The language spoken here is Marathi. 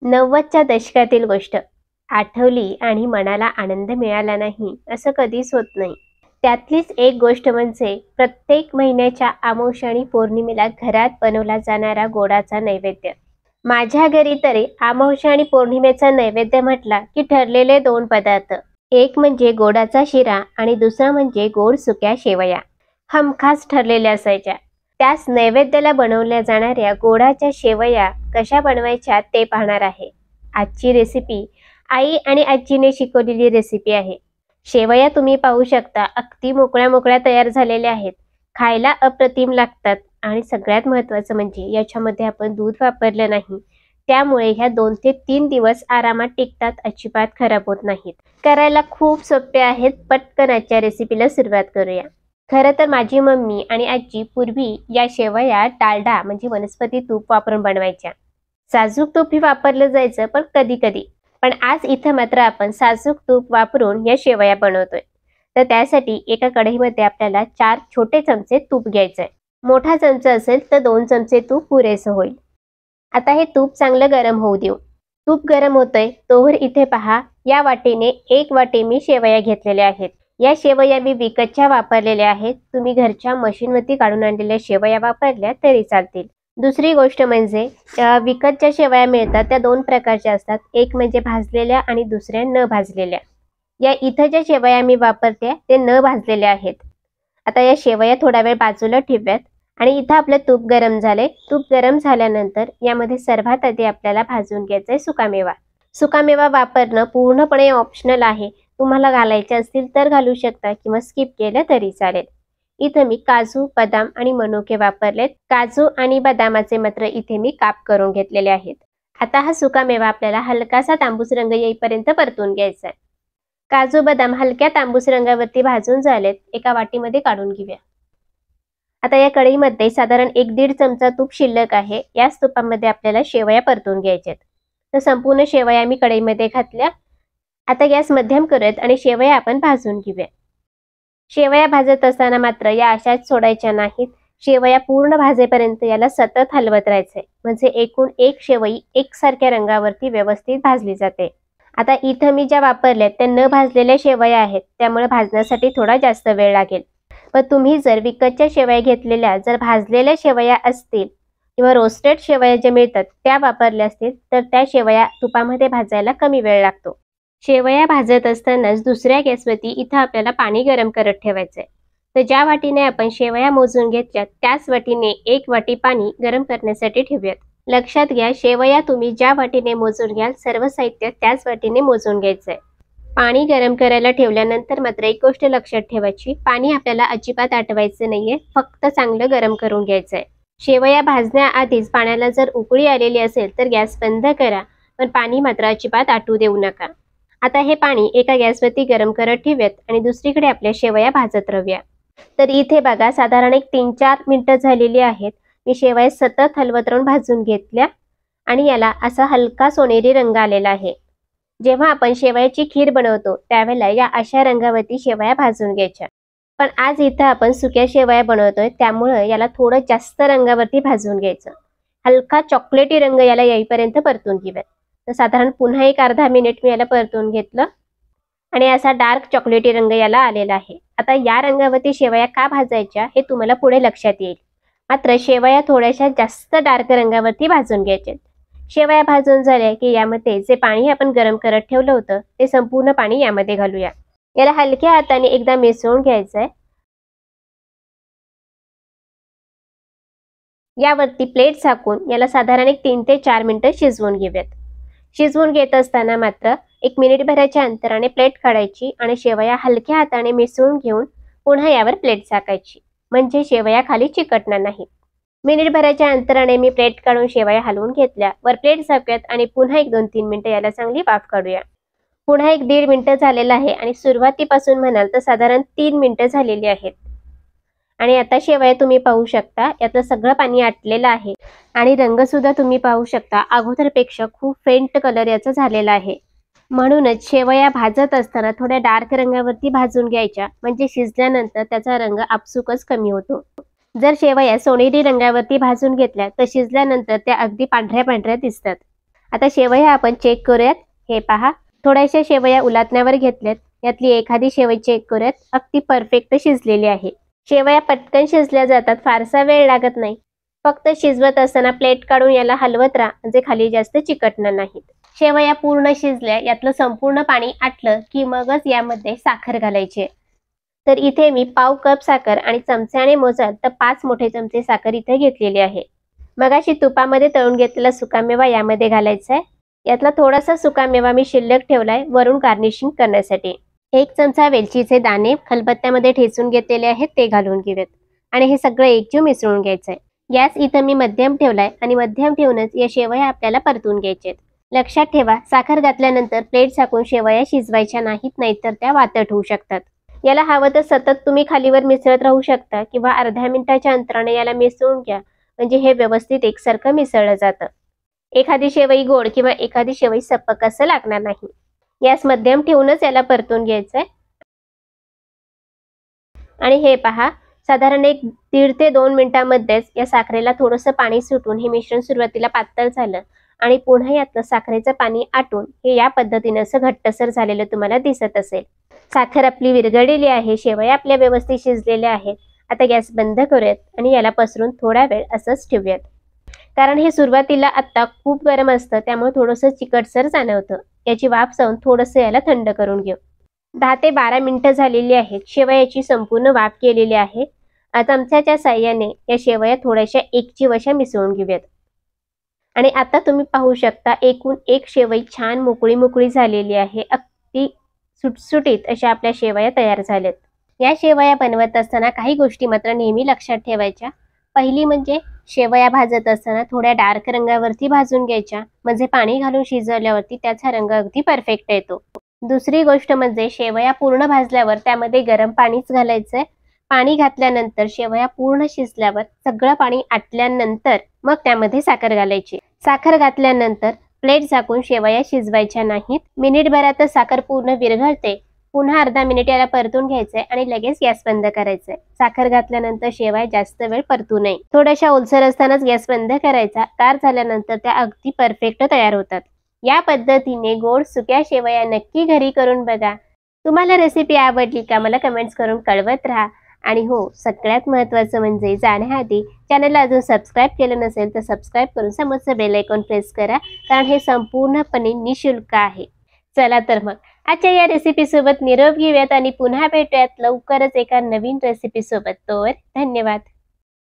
90च्या दशकातील गोष्ट आठवली आणि मनाला आनंद मिळाला नाही असं कधीच होत नाही. त्यातलीच एक गोष्ट म्हणजे प्रत्येक महिन्याच्या अमावास्या आणि पौर्णिमेला घरात बनवला जाणारा गोडाचा नैवेद्य. माझ्या घरी तरी अमावास्या आणि पौर्णिमेचा नैवेद्य म्हटला की ठरलेले दोन पदार्थ, एक म्हणजे गोडाचा शिरा आणि दुसरा म्हणजे गोड सुक्या शेवया हमखास ठरलेल्या असायच्या. त्याच नैवेद्याला बनवल्या जाणाऱ्या गोडाच्या शेवया कशा बनवायच्या ते पाहणार आहे. आजची रेसिपी आई आणि आजीने शिकवलेली रेसिपी आहे. शेवया तुम्ही पाहू शकता, अगदी मोकळ्या मोकळ्या तयार झालेल्या आहेत. खायला अप्रतिम लागतात आणि सगळ्यात महत्त्वाचं म्हणजे याच्यामध्ये आपण दूध वापरलं नाही, त्यामुळे ह्या 2 ते 3 दिवस आरामात टिकतात, अजिबात खराब होत नाहीत. करायला खूप सोपे आहेत. पटकन आजच्या रेसिपीला सुरुवात करूया. खरं तर माझी मम्मी आणि आजी पूर्वी या शेवया डालडा म्हणजे वनस्पती तूप वापरून बनवायच्या. साजूक तूपही वापरलं जायचं पण कधी कधी. पण आज इथं मात्र आपण साजूक तूप वापरून या शेवया बनवतोय. तर त्यासाठी एका कढईमध्ये आपल्याला 4 छोटे चमचे तूप घ्यायचंय. मोठा चमचा असेल तर 2 चमचे तूप पुरेसं होईल. आता हे तूप चांगलं गरम होऊ देऊ. तूप गरम होतंय तोवर इथे पहा, या वाटीने 1 वाटी मी शेवया घेतलेल्या आहेत. या शेवया मी विकतच्या वापरलेल्या आहेत. तुम्ही घरच्या मशीनवरती काढून आणलेल्या शेवया वापरल्या तरी चालतील. दुसरी गोष्ट म्हणजे विकतच्या शेवया मिळतात त्या 2 प्रकारच्या असतात. एक म्हणजे भाजलेल्या आणि दुसऱ्या न भाजलेल्या. या इथं ज्या शेवया मी वापरते ते न भाजलेल्या आहेत. आता या शेवया थोडा वेळ बाजूला ठेवूयात आणि इथं आपलं तूप गरम झाले. तूप गरम झाल्यानंतर यामध्ये सर्वात आधी आपल्याला भाजून घ्यायचा आहे सुकामेवा. सुकामेवा वापरणं पूर्णपणे ऑप्शनल आहे. तुम्हाला घालायचे असतील तर घालू शकता किंवा स्किप केलं तरी चालेल. इथं मी काजू, बदाम आणि मनुके वापरलेत. काजू आणि बदामाचे मात्र इथे मी काप करून घेतलेले आहेत. आता हा सुकामेवा आपल्याला हलकासा तांबूस रंग येईपर्यंत परतून घ्यायचा आहे. काजू बदाम हलक्या तांबूस रंगावरती भाजून झालेत. एका वाटीमध्ये काढून घेऊया. आता या कढईमध्ये साधारण 1-1.5 चमचा तूप शिल्लक आहे. याच तुपामध्ये आपल्याला शेवया परतून घ्यायच्यात. तर संपूर्ण शेवया मी कढईमध्ये घातल्या. आता गॅस मध्यम करूयात आणि शेवया आपण भाजून घेऊया. शेवया भाजत असताना मात्र या अशाच सोडायच्या नाहीत. शेवया पूर्ण भाजेपर्यंत याला सतत हलवत राहायचंय, म्हणजे एकूण एक शेवई एकसारख्या रंगावरती व्यवस्थित भाजली जाते. आता इथं मी ज्या वापरल्यात त्या न भाजलेल्या शेवया आहेत, त्यामुळे भाजण्यासाठी थोडा जास्त वेळ लागेल. पण तुम्ही जर विकतच्या शेवया घेतलेल्या जर भाजलेल्या शेवया असतील किंवा रोस्टेड शेवया ज्या मिळतात त्या वापरल्या असतील तर त्या शेवया तुपामध्ये भाजायला कमी वेळ लागतो. शेवया भाजत असतानाच दुसऱ्या गॅसवरती इथं आपल्याला पाणी गरम करत ठेवायचंय. तर ज्या वाटीने आपण शेवया मोजून घेतल्यात त्याच वाटीने 1 वाटी पाणी गरम करण्यासाठी ठेवूयात. लक्षात घ्या, शेवया तुम्ही ज्या वाटीने मोजून घ्याल सर्व साहित्य त्याच वाटीने मोजून घ्यायचंय. पाणी गरम करायला ठेवल्यानंतर मात्र एक गोष्ट लक्षात ठेवायची, पाणी आपल्याला अजिबात आटवायचं नाहीये, फक्त चांगलं गरम करून घ्यायचंय. शेवया भाजण्याआधीच पाण्याला जर उकळी आलेली असेल तर गॅस बंद करा, पण पाणी मात्र अजिबात आटू देऊ नका. आता हे पाणी एका गॅसवरती गरम करत ठेवूयात आणि दुसरीकडे आपल्या शेवया भाजत राहूया. तर इथे बघा साधारण एक 3-4 मिनिटं झालेली आहेत. मी शेवया सतत हलवत राहून भाजून घेतल्या आणि याला असा हलका सोनेरी रंग आलेला आहे. जेव्हा आपण शेवयाची खीर बनवतो त्यावेळेला या अशा रंगावरती शेवया भाजून घ्यायच्या. पण आज इथं आपण सुक्या शेवया बनवतोय त्यामुळे याला थोडं जास्त रंगावरती भाजून घ्यायचं. हलका चॉकलेटी रंग याला येईपर्यंत परतून घेऊयात. तर साधारण पुन्हा एक अर्धा मिनिट मी याला परतून घेतलं आणि असा डार्क चॉकलेटी रंग याला आलेला आहे. आता या रंगावरती शेवया का भाजायच्या हे तुम्हाला पुढे लक्षात येईल. मात्र शेवया थोड्याशा जास्त डार्क रंगावरती भाजून घ्यायचे. शेवया भाजून झाल्या की यामध्ये जे पाणी आपण गरम करत ठेवलं होतं ते संपूर्ण पाणी यामध्ये घालूया. याला हलक्या हाताने एकदा मिसळून घ्यायचंय. यावरती प्लेट झाकून याला साधारण एक 3 ते 4 मिनिटं शिजवून घेऊयात. शिजवून घेत असताना मात्र 1 मिनिटभराच्या अंतराने प्लेट काढायची आणि शेवया हलक्या हाताने मिसळून घेऊन पुन्हा यावर प्लेट झाकायची, म्हणजे शेवया खाली चिकटणार नाहीत. मिनिटभराच्या अंतराने मी प्लेट काढून शेवया हलवून घेतल्या. वर प्लेट झाकूयात आणि पुन्हा एक 2-3 मिनिटं याला चांगली वाफ काढूया. पुन्हा एक 1.5 मिनिटं झालेलं आहे आणि सुरुवातीपासून म्हणाल तर साधारण 3 मिनिटं झालेली आहेत. आणि आता शेवया तुम्ही पाहू शकता यातलं सगळं पाणी आटलेलं आहे आणि रंग सुद्धा तुम्ही पाहू शकता अगोदरपेक्षा खूप फेंट कलर याचा झालेला आहे. म्हणूनच शेवया भाजत असताना थोड्या डार्क रंगावरती भाजून घ्यायच्या, म्हणजे शिजल्यानंतर त्याचा रंग आपसुकच कमी होतो. जर शेवया सोनेरी रंगावरती भाजून घेतल्या तर शिजल्यानंतर त्या अगदी पांढऱ्या पांढऱ्या दिसतात. आता शेवया आपण चेक करूयात. हे पहा, थोड्याशा शेवया उलटण्यावर घेतल्यात. यातली एखादी शेवई चेक करूयात. अगदी परफेक्ट शिजलेली आहे. शेवया पटकन शिजल्या जातात, फारसा वेळ लागत नाही. फक्त शिजवत असताना प्लेट काढून याला हलवत राहा, म्हणजे खाली जास्त चिकटणार नाहीत. शेवया पूर्ण शिजल्या, यातलं संपूर्ण पाणी आटलं की मगच यामध्ये साखर घालायची. तर इथे मी पाव कप साखर आणि चमच्याने मोजाल तर 5 मोठे चमचे साखर इथे घेतलेली आहे. मगाशी तुपामध्ये तळून घेतलेला सुकामेवा यामध्ये घालायचा आहे. यातला थोडासा सुकामेवा मी शिल्लक ठेवलाय वरून गार्निशिंग करण्यासाठी. 1 चमचा वेलचीचे दाणे खलबत्त्यामध्ये ठेचून घेतलेले आहेत, ते घालून घेऊयात आणि हे सगळं एकजीव मिसळून घ्यायचंय. गॅस इथं मी मध्यम ठेवलाय आणि मध्यम ठेवूनच या शेवया आपल्याला परतून घ्यायच्यात. लक्षात ठेवा, साखर घातल्यानंतर प्लेट झाकून शेवया शिजवायच्या नाहीत, नाहीतर त्या वातट होऊ शकतात. याला हवं तर सतत तुम्ही खालीवर मिसळत राहू शकता किंवा अर्ध्या मिनिटाच्या अंतराने याला मिसळून घ्या, म्हणजे हे व्यवस्थित एकसारखं मिसळलं जातं. एखादी शेवई गोड किंवा एखादी शेवई सपक असं लागणार नाही. गॅस मध्यम ठेवूनच याला परतून घ्यायचंय. आणि हे पहा, साधारण 1.5 ते 2 मिनिटांमध्येच या साखरेला थोडंसं पाणी सुटून हे मिश्रण सुरुवातीला पातळ झालं आणि पुन्हा यातलं साखरेचं पाणी आटून हे या पद्धतीने असं घट्टसर झालेलं तुम्हाला दिसत असेल. साखर आपली विरघळलेली आहे, शेवया आपल्या व्यवस्थित शिजलेल्या आहेत. आता गॅस बंद करूयात आणि याला पसरून थोडा वेळ असंच ठेवूयात. कारण हे सुरुवातीला आत्ता खूप गरम असतं, त्यामुळे थोडंसं चिकटसर जाणवतं. याची वाफ जाऊन थोडंसं याला थंड करून घेऊ. 10 ते 12 मिनिटं झालेली आहेत. शेवयाची संपूर्ण वाफ केलेली आहे. चमच्याच्या साहाय्याने या शेवया थोड्याशा एकजीव अशा मिसळून घेऊयात. आणि आता तुम्ही पाहू शकता, एकूण एक शेवई छान मोकळी मोकळी झालेली आहे. अगदी सुटसुटीत अशा आपल्या शेवया तयार झाल्यात. या शेवया बनवत असताना काही गोष्टी मात्र नेहमी लक्षात ठेवायच्या. पहिली म्हणजे शेवया भाजत असताना थोड्या डार्क रंगावरती भाजून घ्यायच्या, म्हणजे पाणी घालून शिजवल्यावरती त्याचा रंग अगदी परफेक्ट येतो. दुसरी गोष्ट म्हणजे शेवया पूर्ण भाजल्यावर त्यामध्ये गरम पाणीच घालायचंय. पाणी घातल्यानंतर शेवया पूर्ण शिजल्यावर सगळं पाणी आटल्यानंतर मग त्यामध्ये साखर घालायची. साखर घातल्यानंतर प्लेट झाकून शेवया शिजवायच्या नाहीत. मिनिटभरातच साखर पूर्ण विरघळते. पुन्हा अर्धा मिनिट याला परतून घ्यायचंय आणि लगेच गॅस बंद करायचंय. साखर घातल्यानंतर शेवया जास्त वेळ परतू नये. थोड्याशा ओलसर असतानाच गॅस बंद करायचा. गार झाल्यानंतर त्या अगदी परफेक्ट तयार होतात. या पद्धतीने गोड सुक्या शेवया नक्की घरी करून बघा. तुम्हाला रेसिपी आवडली का मला कमेंट्स करून कळवत राहा. आणि हो, सगळ्यात महत्त्वाचं म्हणजे जाण्याआधी चॅनलला अजून सबस्क्राईब केलं नसेल तर सबस्क्राईब करून समोरचं बेल आयकॉन प्रेस करा, कारण हे संपूर्णपणे निःशुल्क आहे. चला तर मग आजच्या या रेसिपीसोबत निरोप घेऊयात आणि पुन्हा भेटूयात लवकरच एका नवीन रेसिपीसोबत. तोवर धन्यवाद.